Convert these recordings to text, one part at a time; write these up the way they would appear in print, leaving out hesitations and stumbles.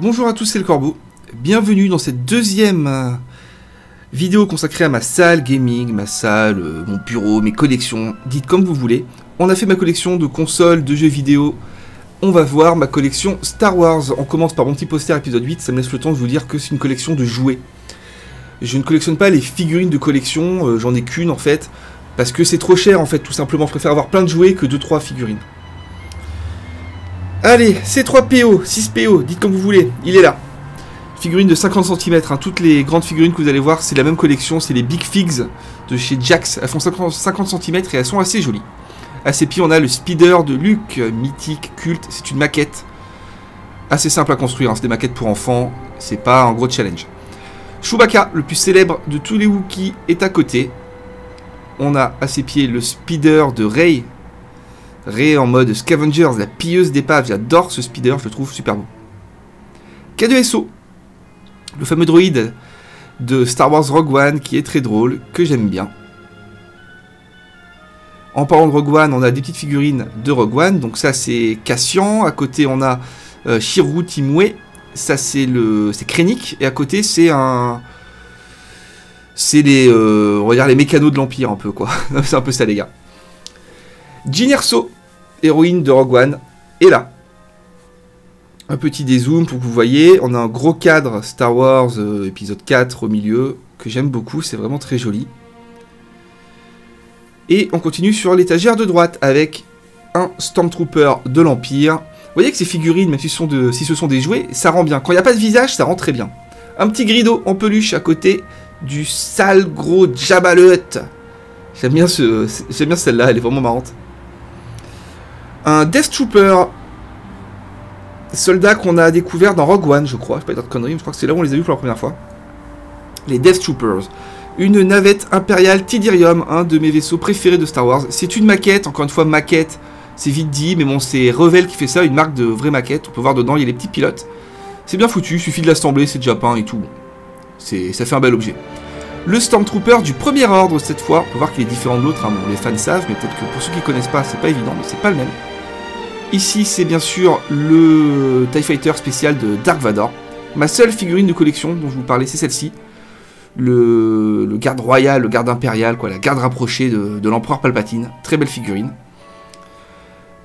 Bonjour à tous, c'est le Corbeau. Bienvenue dans cette deuxième vidéo consacrée à ma salle gaming, ma salle, mon bureau, mes collections, dites comme vous voulez. On a fait ma collection de consoles, de jeux vidéo. On va voir ma collection Star Wars. On commence par mon petit poster épisode 8, ça me laisse le temps de vous dire que c'est une collection de jouets. Je ne collectionne pas les figurines de collection, j'en ai qu'une en fait, parce que c'est trop cher en fait, tout simplement. Je préfère avoir plein de jouets que 2-3 figurines. Allez, C3PO, 6PO, dites comme vous voulez, il est là. Figurine de 50 cm, hein. Toutes les grandes figurines que vous allez voir, c'est la même collection, c'est les Big Figs de chez Jax. Elles font 50 cm et elles sont assez jolies. À ses pieds, on a le Speeder de Luke, mythique, culte, c'est une maquette. Assez simple à construire, hein. C'est des maquettes pour enfants, c'est pas un gros challenge. Chewbacca, le plus célèbre de tous les Wookiees, est à côté. On a à ses pieds le Speeder de Rey. Rey en mode Scavengers, la pilleuse d'épave, j'adore ce speeder, je le trouve super beau. K2SO, le fameux droïde de Star Wars Rogue One qui est très drôle, que j'aime bien. En parlant de Rogue One, on a des petites figurines de Rogue One, donc ça c'est Cassian, à côté on a Shiru Timwe, ça c'est Krennic, et à côté c'est les, on va dire les mécanos de l'Empire un peu quoi, c'est un peu ça les gars. Jyn Erso, héroïne de Rogue One, est là. Un petit dézoom pour que vous voyez. On a un gros cadre Star Wars épisode 4 au milieu, que j'aime beaucoup, c'est vraiment très joli. Et on continue sur l'étagère de droite avec un Stormtrooper de l'Empire. Vous voyez que ces figurines, même si ce sont des jouets, ça rend bien. Quand il n'y a pas de visage, ça rend très bien. Un petit Grido en peluche à côté du sale gros Jabba le Hutt. J'aime bien celle-là, elle est vraiment marrante. Un Death Trooper, soldat qu'on a découvert dans Rogue One, je crois. Je ne vais pas dire de conneries, mais je crois que c'est là où on les a vus pour la première fois. Les Death Troopers. Une navette impériale Tidirium, un de mes vaisseaux préférés de Star Wars. C'est une maquette, encore une fois maquette, c'est vite dit, mais bon, c'est Revell qui fait ça, une marque de vraie maquette. On peut voir dedans, il y a les petits pilotes. C'est bien foutu, il suffit de l'assembler, c'est déjà peint et tout. Ça fait un bel objet. Le Stormtrooper du premier ordre cette fois, on peut voir qu'il est différent de l'autre, hein. Bon, les fans savent, mais peut-être que pour ceux qui ne connaissent pas, c'est pas évident, mais c'est pas le même. Ici, c'est bien sûr le TIE Fighter spécial de Dark Vador. Ma seule figurine de collection dont je vous parlais, c'est celle-ci. Le garde royal, le garde impérial, quoi, la garde rapprochée de l'empereur Palpatine. Très belle figurine.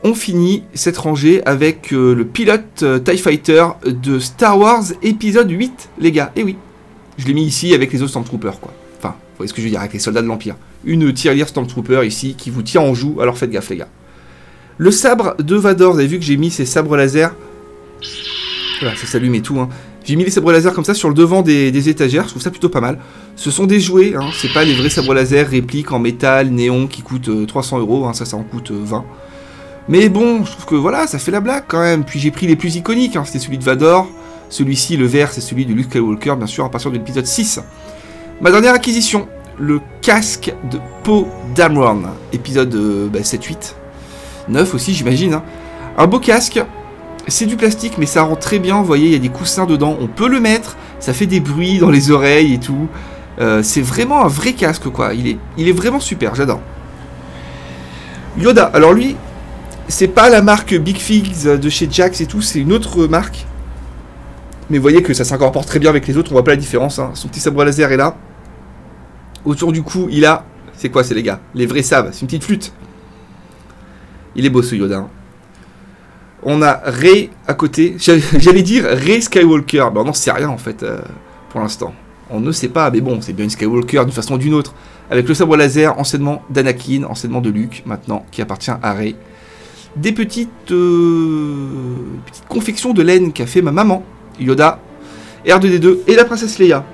On finit cette rangée avec le pilote TIE Fighter de Star Wars épisode 8, les gars. Et oui, je l'ai mis ici avec les autres Stormtroopers, quoi. Enfin, vous voyez ce que je veux dire, avec les soldats de l'Empire. Une tirelire Stormtrooper ici qui vous tient en joue, alors faites gaffe, les gars. Le sabre de Vador, vous avez vu que j'ai mis ces sabres laser. Voilà, ça s'allume et tout, hein. J'ai mis les sabres laser comme ça sur le devant des étagères, je trouve ça plutôt pas mal. Ce sont des jouets, hein, c'est pas les vrais sabres laser répliques en métal, néon qui coûtent 300 €, hein, ça en coûte 20. Mais bon, je trouve que voilà, ça fait la blague quand même. Puis j'ai pris les plus iconiques, hein, c'était celui de Vador. Celui-ci, le vert, c'est celui de Luke Skywalker, bien sûr, à partir de l'épisode 6. Ma dernière acquisition, le casque de Poe Dameron, épisode 7-8. 9 aussi, j'imagine. Hein. Un beau casque, c'est du plastique, mais ça rend très bien. Vous voyez, il y a des coussins dedans, on peut le mettre, ça fait des bruits dans les oreilles et tout. C'est vraiment un vrai casque, quoi. Il est vraiment super, j'adore. Yoda, alors lui, c'est pas la marque Big Figs de chez Jax et tout, c'est une autre marque. Mais vous voyez que ça s'incorpore très bien avec les autres, on voit pas la différence. Hein. Son petit sabre laser est là. Autour du cou, il a... C'est quoi, c'est les gars? Les vrais saves, c'est une petite flûte. Il est beau ce Yoda. Hein. On a Rey à côté. J'allais dire Rey Skywalker. Mais on n'en sait rien en fait pour l'instant. On ne sait pas. Mais bon, c'est bien une Skywalker d'une façon ou d'une autre. Avec le sabre laser, anciennement d'Anakin, anciennement de Luke, maintenant qui appartient à Rey. Des petites confections de laine qu'a fait ma maman. Yoda, R2D2 et la princesse Leia.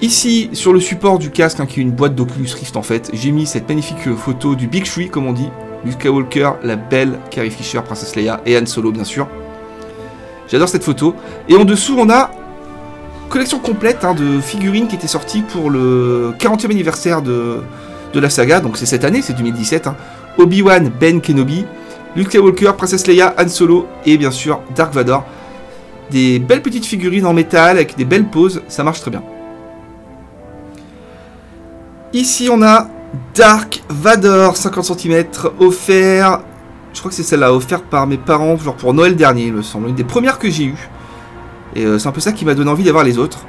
Ici, sur le support du casque, hein, qui est une boîte d'Oculus Rift en fait, j'ai mis cette magnifique photo du Big Three, comme on dit. Luke Skywalker, la belle Carrie Fisher, princesse Leia et Han Solo bien sûr. J'adore cette photo. Et en dessous on a une collection complète, hein, de figurines qui étaient sorties pour le 40e anniversaire de la saga. Donc c'est cette année, c'est 2017. Hein. Obi-Wan, Ben Kenobi, Luke Skywalker, princesse Leia, Han Solo et bien sûr Dark Vador. Des belles petites figurines en métal avec des belles poses, ça marche très bien. Ici on a Dark Vador, 50 cm, offert, je crois que c'est celle-là, offerte par mes parents, genre pour Noël dernier, il me semble, une des premières que j'ai eues. Et c'est un peu ça qui m'a donné envie d'avoir les autres.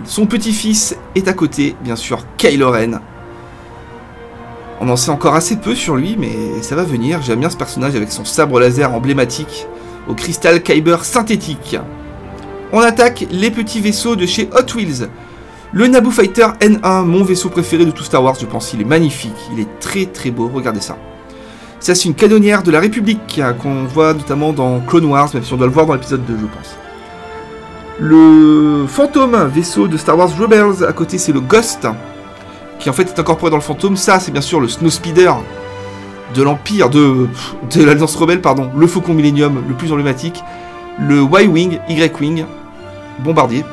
Son petit-fils est à côté, bien sûr, Kylo Ren. On en sait encore assez peu sur lui, mais ça va venir. J'aime bien ce personnage avec son sabre laser emblématique au cristal Kyber synthétique. On attaque les petits vaisseaux de chez Hot Wheels. Le Naboo Fighter N1, mon vaisseau préféré de tout Star Wars, je pense. Il est magnifique, il est très très beau, regardez ça. Ça, c'est une canonnière de la République, qu'on voit notamment dans Clone Wars, même si on doit le voir dans l'épisode 2, je pense. Le Phantom, vaisseau de Star Wars Rebels, à côté c'est le Ghost, qui en fait est incorporé dans le Phantom. Ça, c'est bien sûr le Snowspeeder de l'Empire, de l'Alliance Rebelle, pardon, le Faucon Millennium, le plus emblématique, le Y-Wing, Y-Wing, bombardier.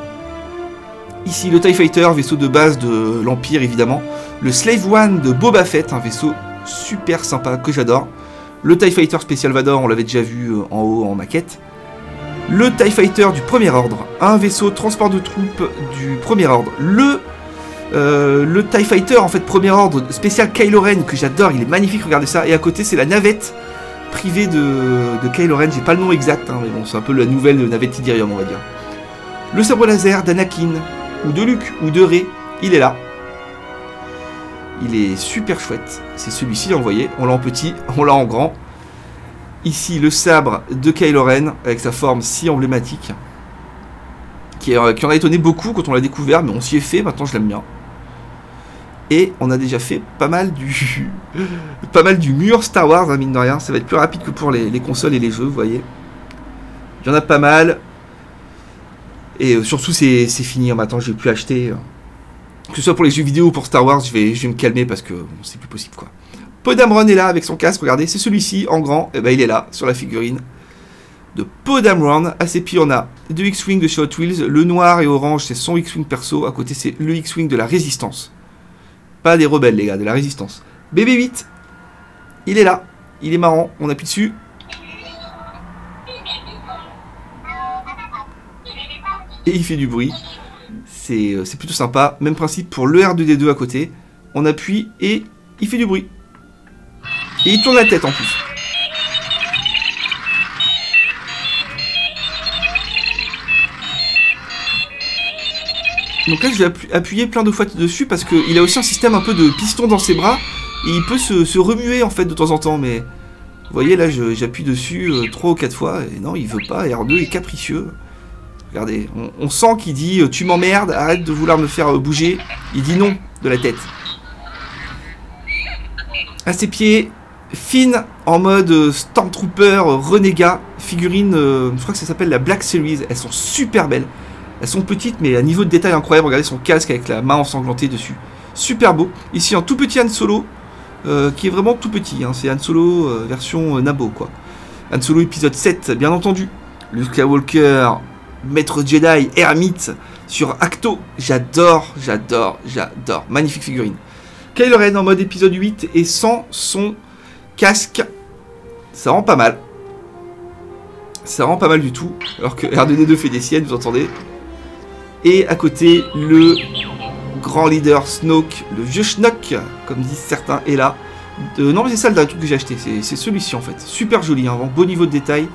Ici, le TIE Fighter, vaisseau de base de l'Empire, évidemment. Le Slave One de Boba Fett, un vaisseau super sympa que j'adore. Le TIE Fighter Special Vador, on l'avait déjà vu en haut en maquette. Le TIE Fighter du Premier Ordre, un vaisseau transport de troupes du Premier Ordre. Le TIE Fighter, en fait, Premier Ordre, spécial Kylo Ren, que j'adore, il est magnifique, regardez ça. Et à côté, c'est la navette privée de Kylo Ren, j'ai pas le nom exact, hein, mais bon, c'est un peu la nouvelle navette Tidirium, on va dire. Le sabre laser d'Anakin, ou de Luke, ou de Rey, il est là. Il est super chouette. C'est celui-ci, vous voyez, on l'a en petit, on l'a en grand. Ici, le sabre de Kylo Ren, avec sa forme si emblématique, qui en a étonné beaucoup quand on l'a découvert, mais on s'y est fait, maintenant je l'aime bien. Et on a déjà fait pas mal du mur Star Wars, hein, mine de rien. Ça va être plus rapide que pour les consoles et les jeux, vous voyez. Il y en a pas mal. Et surtout, c'est fini. Maintenant, je vais plus acheter. Que ce soit pour les jeux vidéo ou pour Star Wars, je vais me calmer parce que bon, c'est plus possible, quoi. Poe Dameron est là avec son casque, regardez, c'est celui-ci en grand. Et ben, il est là sur la figurine de Poe Dameron. À ses pieds, on a deux X-Wing de chez Hot Wheels. Le noir et orange, c'est son X-Wing perso. À côté, c'est le X-Wing de la Résistance. Pas des rebelles, les gars, de la Résistance. BB-8, il est là. Il est marrant. On appuie dessus. Et il fait du bruit. C'est plutôt sympa. Même principe pour le R2D2 à côté. On appuie et il fait du bruit. Et il tourne la tête en plus. Donc là, je vais appuyer plein de fois dessus parce qu'il a aussi un système un peu de piston dans ses bras. Et il peut se remuer en fait de temps en temps. Mais vous voyez, là, j'appuie dessus 3 ou 4 fois. Et non, il veut pas. R2 est capricieux. Regardez, on sent qu'il dit « Tu m'emmerdes, arrête de vouloir me faire bouger ». Il dit non de la tête. À ses pieds, Finn en mode Stormtrooper, Renégat, figurine, je crois que ça s'appelle la Black Series. Elles sont super belles. Elles sont petites mais à niveau de détail incroyable. Regardez son casque avec la main ensanglantée dessus. Super beau. Ici un tout petit Han Solo, qui est vraiment tout petit. Hein. C'est Han Solo version Naboo, quoi. Han Solo épisode 7, bien entendu. Luke Skywalker, Maître Jedi, Hermite sur Acto. J'adore, j'adore, j'adore. Magnifique figurine. Kylo Ren en mode épisode 8 et sans son casque. Ça rend pas mal. Ça rend pas mal du tout. Alors que R2D2 fait des siennes, vous entendez. Et à côté, le grand leader Snoke, le vieux schnock, comme disent certains, est là. Non, mais c'est ça le dernier truc que j'ai acheté. C'est celui-ci en fait. Super joli, hein, beau niveau de détail.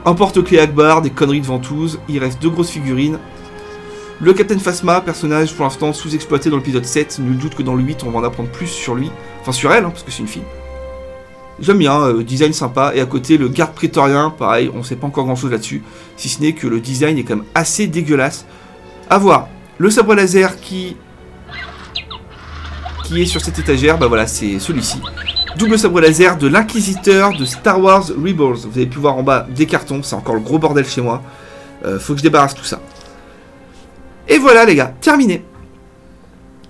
Un porte-clés Akbar, des conneries de ventouse. Il reste 2 grosses figurines. Le Captain Phasma, personnage pour l'instant sous-exploité dans l'épisode 7. Nul doute que dans le 8, on va en apprendre plus sur lui. Enfin, sur elle, hein, parce que c'est une fille. J'aime bien, design sympa. Et à côté, le garde prétorien, pareil, on sait pas encore grand-chose là-dessus. Si ce n'est que le design est quand même assez dégueulasse. À voir. Le sabre laser qui est sur cette étagère, bah voilà, c'est celui-ci. Double sabre laser de l'inquisiteur de Star Wars Rebels. Vous avez pu voir en bas des cartons, c'est encore le gros bordel chez moi. Faut que je débarrasse tout ça. Et voilà les gars, terminé.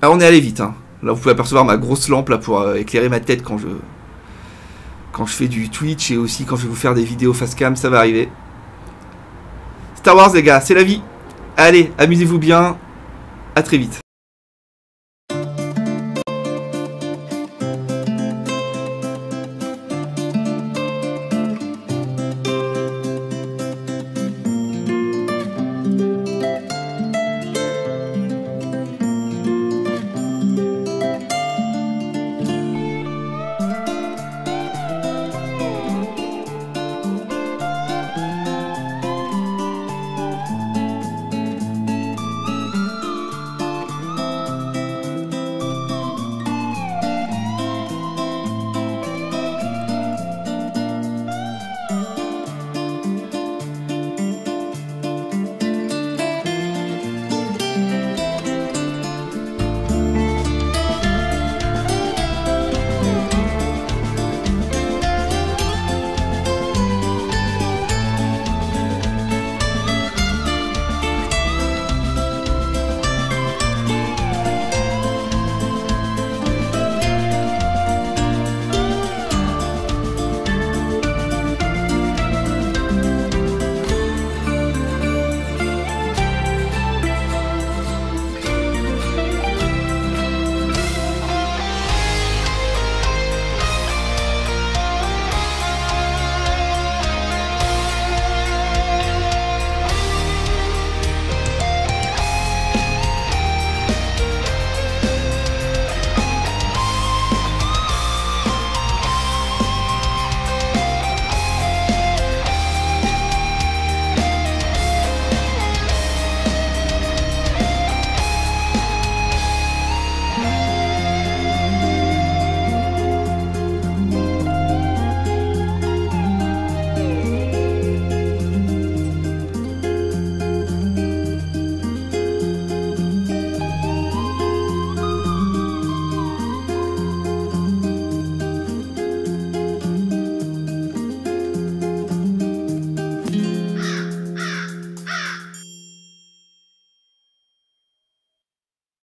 Alors on est allé vite, hein. Là vous pouvez apercevoir ma grosse lampe là pour éclairer ma tête quand je fais du Twitch et aussi quand je vais vous faire des vidéos face cam, ça va arriver. Star Wars les gars, c'est la vie. Allez, amusez-vous bien. À très vite.